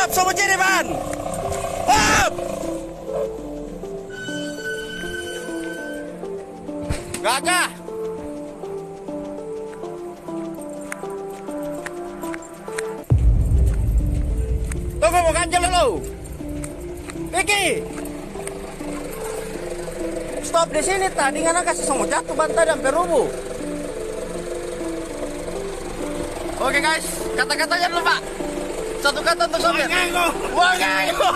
Up, semua jadi ban. Up. Gagah. Tunggu mau ganjel dulu. Vicky. Stop di sini tadi ngana kasih semua jatuh bantai dan perubu. Oke guys, kata-katanya dulu Pak. Satu kata untuk sopir. Wangango.